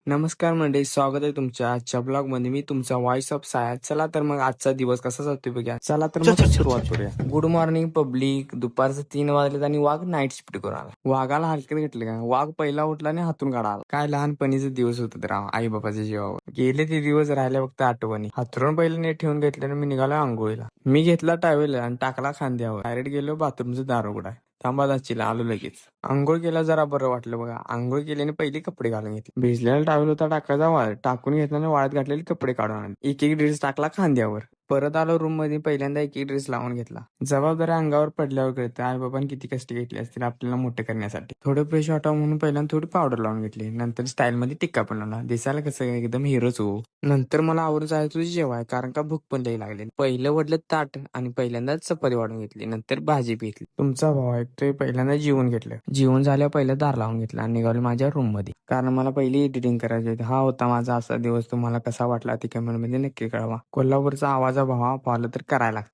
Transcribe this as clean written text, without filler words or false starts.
नमस्कार मंडळी, स्वागत आहे तुमच्या आजच्या ब्लॉग मध्ये. मी तुमचा व्हॉइस ऑफ साया. चला तर मग आजचा दिवस कसा जातोय बघा. चला तर मग सुरुवात करूया. Good morning public. दुपारचं 3 वाजलेत आणि वाघ नाईट शिफ्ट करून आला. वाघाला हलक्यात घेतलं का? वाघ पहिला उठला आणि हातून काढा आला. काय लहानपणीचे दिवस होते तर आई बाबाच्या जीवावर. गेले ते दिवस राहिले फक्त आठवणी. हातरून पहिलं नेट ठेवून घेतलं आणि मी निघालो आंघोळीला. मी घेतला टावेल आणि टाकला खांद्यावर. डायरेक्ट गेलो बाथरूमचं दार उघडाय. थांबा दाचीला आलो लगेच. आंघोळ केला जरा बरं वाटलं बघा. आंघोळ केल्याने पहिले कपडे घालून घेतले. भिजलेला टावेल होता टाकायचा वाळत. टाकून घेतल्याने वाळत घातलेले कपडे काढून आणले. एक एक ड्रेस टाकला खांद्यावर. परत आलो रूम मध्ये. पहिल्यांदा एक एक ड्रेस लावून घेतला. जबाबदारी अंगावर पडल्यावर कळते आई बाबांनी किती कष्ट घेतले असतील आपल्याला मोठे करण्यासाठी. थोडं फ्रेश वाटावं म्हणून पहिल्यांदा थोडी पावडर लावून घेतली. नंतर स्टाईल मध्ये टिक्का पण लावला. दिसायला कसं एकदम हिरोच हो. नंतर मला आवरून जायचं तुझी जेवाय, कारण का भूक पण लई लागली. पहिलं वडलं ताट आणि पहिल्यांदाच चपाती वाढून घेतली. नंतर भाजी घेतली. तुमचा भाऊ ऐकतोय पहिल्यांदा जेवण घेतलं. जेवण झाल्यावर पहिलं दार लावून घेतलं आणि निघालो माझ्या रूम मध्ये, कारण मला पहिली एडिटिंग करायची होती. हा होता माझा असा दिवस. तुम्हाला कसा वाटला ते कमेंट मध्ये नक्की कळवा. कोल्हापूरचा आवाजा भावा फॉलो तर करायला लागतं.